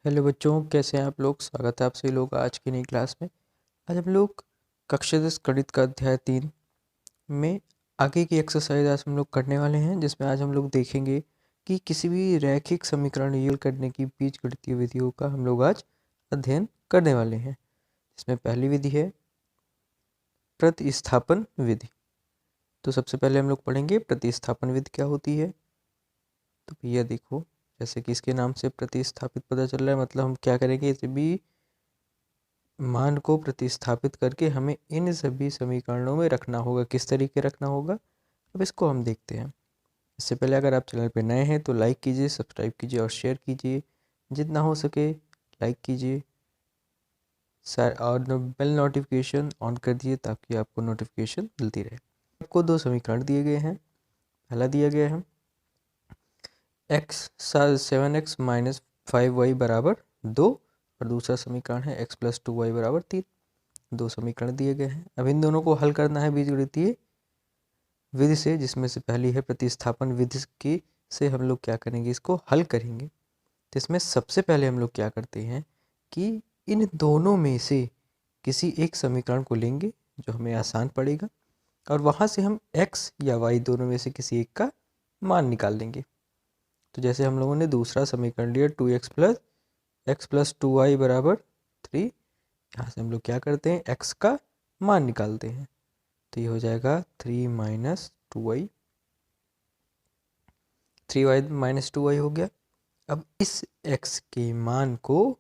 Hello बच्चों, कैसे हैं आप लोग। स्वागत है आप सभी लोग आज की नई क्लास में। आज हम लोग कक्षा 10 गणित का अध्याय 3 में आगे की एक्सरसाइज आज हम लोग करने वाले हैं, जिसमें आज हम लोग देखेंगे कि किसी भी रैखिक समीकरण हल करने की बीजगणितीय विधियों का हम लोग आज अध्ययन करने वाले हैं। इसमें पहली विधि है प्रतिस्थापन विधि। तो सबसे पहले हम लोग पढ़ेंगे प्रतिस्थापन विधि क्या होती है। तो भैया देखो, जैसे कि इसके नाम से प्रतिस्थापित पता चल रहा है, मतलब हम क्या करेंगे, इसे भी मान को प्रतिस्थापित करके हमें इन सभी समीकरणों में रखना होगा। किस तरीके रखना होगा, अब इसको हम देखते हैं। इससे पहले अगर आप चैनल पर नए हैं तो लाइक कीजिए, सब्सक्राइब कीजिए और शेयर कीजिए, जितना हो सके लाइक कीजिए और बेल नोटिफिकेशन ऑन कर दीजिए ताकि आपको नोटिफिकेशन मिलती रहे। आपको दो समीकरण दिए गए हैं। पहला दिया गया है x 7x - 5y बराबर 2 और दूसरा समीकरण है x + 2y बराबर 3। दो समीकरण दिए गए हैं। अब इन दोनों को हल करना है बीजगणितीय विधि से, जिसमें से पहली है प्रतिस्थापन विधि की से हम लोग क्या करेंगे, इसको हल करेंगे। तो इसमें सबसे पहले हम लोग क्या करते हैं कि इन दोनों में से किसी एक समीकरण को लेंगे जो हमें आसान पड़ेगा और वहाँ से हम x या y दोनों में से किसी एक का मान निकाल लेंगे। तो जैसे हम लोगों ने दूसरा समीकरण लिया 2x + 2y बराबर 3। यहाँ से हम लोग क्या करते हैं, x का मान निकालते हैं। तो ये हो जाएगा 3 - 2y, 3y - 2y हो गया। अब इस x के मान को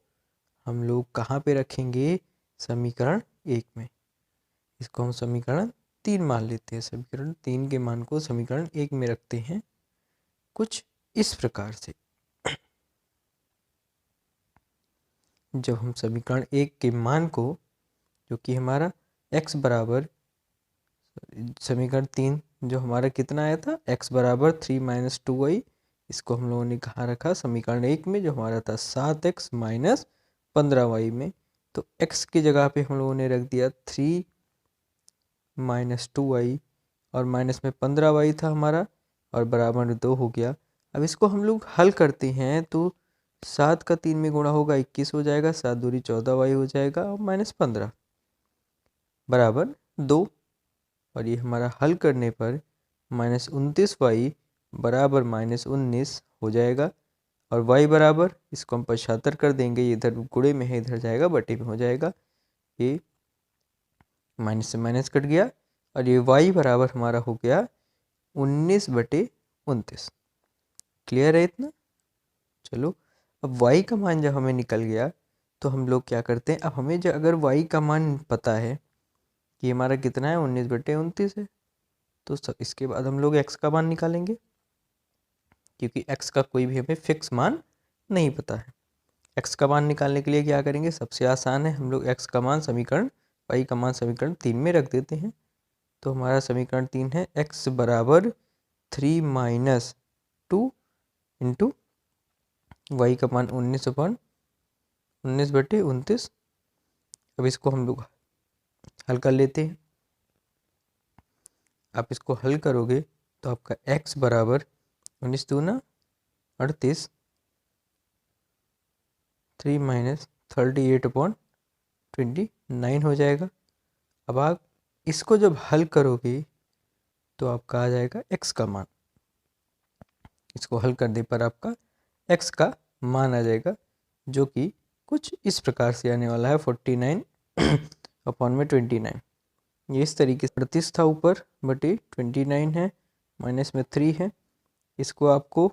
हम लोग कहाँ पे रखेंगे, समीकरण 1 में। इसको हम समीकरण 3 मान लेते हैं। समीकरण 3 के मान को समीकरण 1 में रखते हैं कुछ इस प्रकार से। जब हम समीकरण 1 के मान को, जो कि हमारा x बराबर, समीकरण 3 जो हमारा कितना आया था, x बराबर 3 - 2y, इसको हम लोगों ने कहाँ रखा, समीकरण 1 में, जो हमारा था 7x - 15y में। तो x की जगह पे हम लोगों ने रख दिया 3 - 2y और माइनस में 15y था हमारा और बराबर में 2 हो गया। अब इसको हम लोग हल करते हैं तो 7 का 3 में गुणा होगा 21 हो जाएगा, 7 दूनी 14y हो जाएगा और -15 बराबर 2। और ये हमारा हल करने पर -29y बराबर -19 हो जाएगा और y बराबर, इसको हम 75 कर देंगे, ये इधर गुणे में है इधर जाएगा बटे में हो जाएगा। ये माइनस से माइनस कट गया और ये y बराबर हमारा हो गया 19/29। क्लियर है इतना। चलो, अब y का मान जब हमें निकल गया तो हम लोग क्या करते हैं, अब हमें जो अगर y का मान पता है कि हमारा कितना है, 19/29 है, तो इसके बाद हम लोग x का मान निकालेंगे, क्योंकि x का कोई भी हमें फिक्स मान नहीं पता है। x का मान निकालने के लिए क्या करेंगे, सबसे आसान है, हम लोग x का मान समीकरण, y का मान समीकरण 3 में रख देते हैं। तो हमारा समीकरण 3 है x बराबर 3 - 2 इंटू y का मान 19/29। अब इसको हम लोग हल कर लेते हैं। आप इसको हल करोगे तो आपका x बराबर 19 दूना 38, 3 - 38/29 हो जाएगा। अब आप इसको जब हल करोगे तो आपका आ जाएगा x का मान। इसको हल करने पर आपका x का मान आ जाएगा, जो कि कुछ इस प्रकार से आने वाला है 49/29। ये इस तरीके से प्रतिस्था ऊपर बटे 29 है, माइनस में 3 है। इसको आपको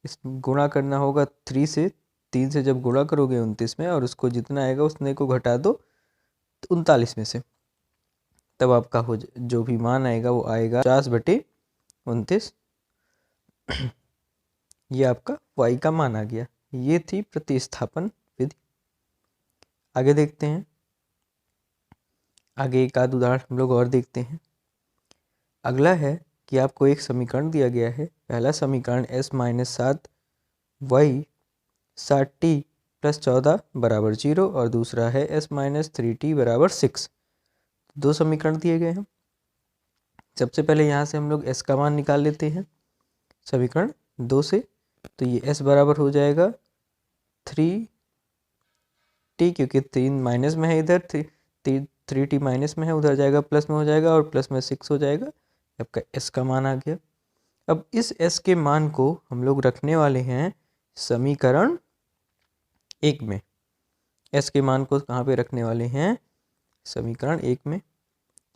इस गुणा करना होगा 3 से, 3 से जब गुणा करोगे 29 में और उसको जितना आएगा उसने को घटा दो 39 में से, तब आपका हो जो भी मान आएगा वो आएगा 50/29। ये आपका y का मान आ गया। ये थी प्रतिस्थापन विधि। आगे देखते हैं, आगे एक आध उदाहरण हम लोग और देखते हैं। अगला है कि आपको एक समीकरण दिया गया है। पहला समीकरण s - 7y 7t + 14 बराबर 0 और दूसरा है s - 3t बराबर 6। दो समीकरण दिए गए हैं। सबसे पहले यहाँ से हम लोग s का मान निकाल लेते हैं समीकरण 2 से। तो ये s बराबर हो जाएगा 3 टी, क्योंकि 3 माइनस में है इधर, 3t माइनस में है, उधर जाएगा प्लस में हो जाएगा और प्लस में 6 हो जाएगा। आपका s का मान आ गया। अब इस s के मान को हम लोग रखने वाले हैं समीकरण 1 में। s के मान को कहाँ पे रखने वाले हैं? समीकरण 1 में।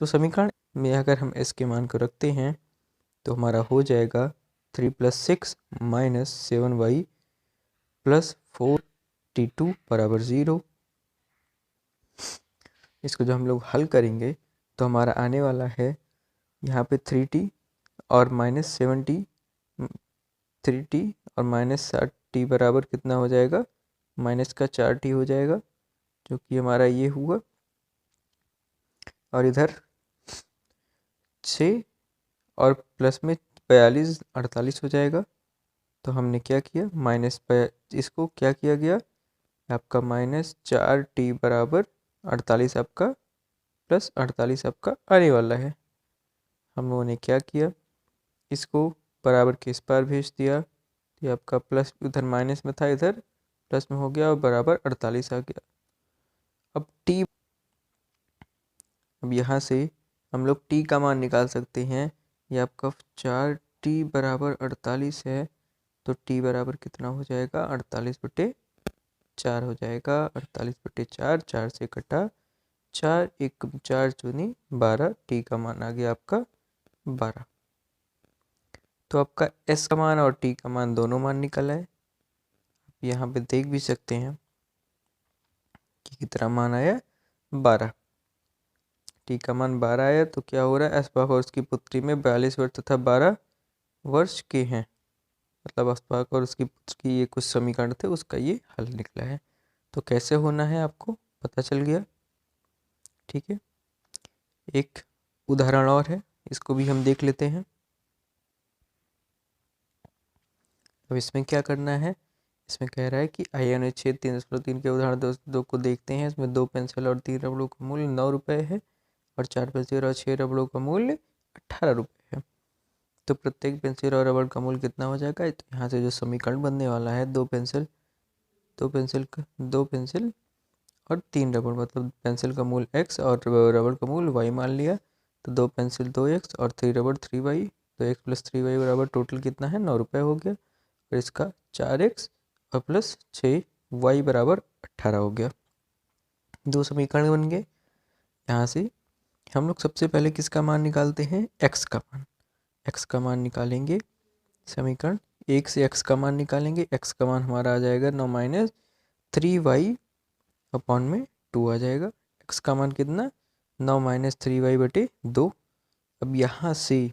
तो समीकरण में अगर हम s के मान को रखते हैं तो हमारा हो जाएगा 3 + 6 - 7y + 4t2 = 0। इसको जब हम लोग हल करेंगे तो हमारा आने वाला है यहाँ पे 3t और -7t, 3t और -7t बराबर कितना हो जाएगा? -4t हो जाएगा, जो कि हमारा ये हुआ। और इधर 6 और प्लस में 42 48 हो जाएगा। तो हमने क्या किया, इसको क्या किया गया, आपका -4t बराबर 48 आपका प्लस 48 आपका आने वाला है। हम लोगों ने क्या किया, इसको बराबर के इस पार भेज दिया, ये आपका प्लस उधर माइनस में था, इधर प्लस में हो गया और बराबर 48 आ गया। अब यहाँ से हम लोग t का मान निकाल सकते हैं। ये आपका 4t बराबर 48 है, तो t बराबर कितना हो जाएगा? 48/4 हो जाएगा। 48/4, 4 से कटा 4, 1 4 दूनी 12, t का मान आ गया आपका 12। तो आपका s का मान और t का मान दोनों मान निकल आए। यहाँ पे देख भी सकते हैं कि कितना मान आया, 12। t का मान 12 आया, तो क्या हो रहा है, अस्पाक और उसकी पुत्री में 42 वर्ष तथा 12 वर्ष के हैं। मतलब अस्पाक और उसकी पुत्री की ये कुछ समीकरण थे, उसका ये हल निकला है। तो कैसे होना है आपको पता चल गया। ठीक है, एक उदाहरण और है, इसको भी हम देख लेते हैं। अब इसमें क्या करना है, इसमें कह रहा है कि आइए अनुच्छेद 3.3 के उदाहरण दो को देखते हैं। इसमें 2 पेंसिल और 3 रबड़ों का मूल्य 9 रुपये है और 4 पेंसिल और 6 रबड़ों का मूल्य 18 रुपये है। तो प्रत्येक पेंसिल और रबड़ का मूल्य कितना हो जाएगा? तो यहाँ से जो समीकरण बनने वाला है, दो पेंसिल और 3 रबड़, मतलब पेंसिल का मूल्य x और रबड़ का मूल्य y मान लिया। तो 2 पेंसिल 2x और 3 रबड़ 3y, तो x + 3y बराबर टोटल कितना है? 9 रुपये हो गया। और इसका 4x और प्लस 6y बराबर 18 हो गया। दो समीकरण बन गए। यहाँ से हम लोग सबसे पहले किसका मान निकालते हैं? x का मान। x का मान निकालेंगे, समीकरण 1 से x का मान निकालेंगे। x का मान हमारा आ जाएगा 9 - 3y/2 आ जाएगा। x का मान कितना? 9 - 3y/2। अब यहाँ से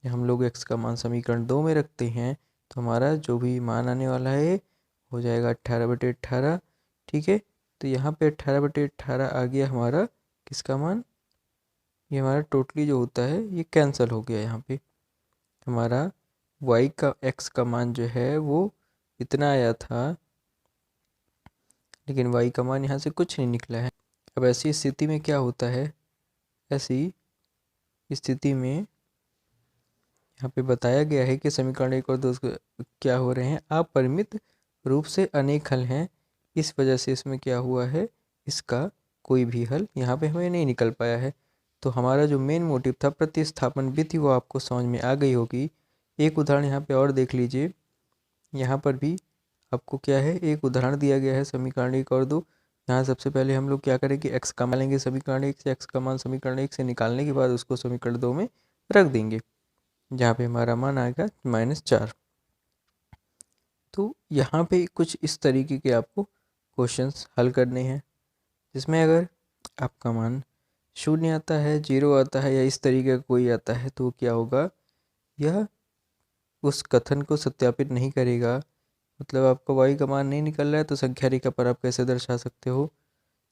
हम लोग x का मान समीकरण 2 में रखते हैं, तो हमारा जो भी मान आने वाला है हो जाएगा 18/18। ठीक है, तो यहाँ पे 18/18 आ गया हमारा किसका मान? ये हमारा टोटली जो होता है ये कैंसिल हो गया। यहाँ पे हमारा x का मान जो है वो इतना आया था, लेकिन y का मान यहाँ से कुछ नहीं निकला है। अब ऐसी स्थिति में क्या होता है, ऐसी स्थिति में यहाँ पे बताया गया है कि समीकरण 1 और 2 क्या हो रहे हैं, अपरिमित रूप से अनेक हल हैं। इस वजह से इसमें क्या हुआ है, इसका कोई भी हल यहाँ पे हमें नहीं निकल पाया है। तो हमारा जो मेन मोटिव था प्रतिस्थापन विधि, वो आपको समझ में आ गई होगी। एक उदाहरण यहाँ पे और देख लीजिए। यहाँ पर भी आपको क्या है, एक उदाहरण दिया गया है समीकरण 1 और 2। यहाँ सबसे पहले हम लोग क्या करेंगे, x का मान लेंगे समीकरण 1 से। x का मान समीकरण 1 से निकालने के बाद उसको समीकरण 2 में रख देंगे, जहाँ पे हमारा मान आएगा -4। तो यहाँ पे कुछ इस तरीके के आपको क्वेश्चंस हल करने हैं, जिसमें अगर आपका मान 0 आता है, 0 आता है या इस तरीके का कोई आता है, तो क्या होगा, यह उस कथन को सत्यापित नहीं करेगा। मतलब आपका y का मान नहीं निकल रहा है तो संख्या रेखा पर आप कैसे दर्शा सकते हो।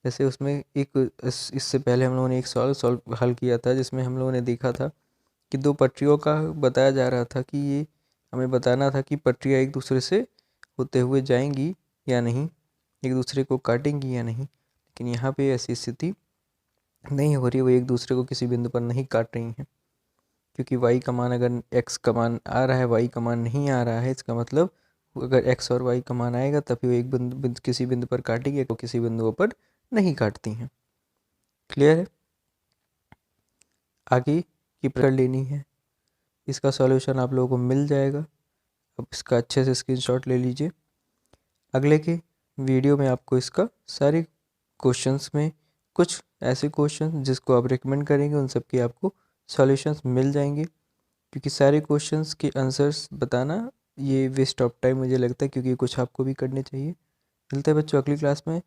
जैसे उसमें एक इससे पहले हम लोगों ने एक सॉल्व हल किया था, जिसमें हम लोगों ने देखा था कि दो पटरियों का बताया जा रहा था कि ये हमें बताना था कि पटरियाँ एक दूसरे से होते हुए जाएंगी या नहीं, एक दूसरे को काटेंगी या नहीं। लेकिन यहाँ पे ऐसी स्थिति नहीं हो रही, वो एक दूसरे को किसी बिंदु पर नहीं काट रही हैं, क्योंकि y का मान, अगर x का मान आ रहा है y का मान नहीं आ रहा है, इसका मतलब अगर एक्स और वाई का मान आएगा तभी वो एक बिंदु किसी बिंदु पर काटेंगे, तो किसी बिंदुओं पर नहीं काटती हैं। क्लियर है? आगे की प्रक्रिया लेनी है, इसका सॉल्यूशन आप लोगों को मिल जाएगा। अब इसका अच्छे से स्क्रीनशॉट ले लीजिए। अगले के वीडियो में आपको इसका सारे क्वेश्चंस में कुछ ऐसे क्वेश्चन जिसको आप रिकमेंड करेंगे उन सब के आपको सॉल्यूशंस मिल जाएंगे, क्योंकि सारे क्वेश्चंस के आंसर्स बताना ये वेस्ट ऑफ टाइम मुझे लगता है, क्योंकि कुछ आपको भी करने चाहिए। मिलते हैं बच्चों अगली क्लास में।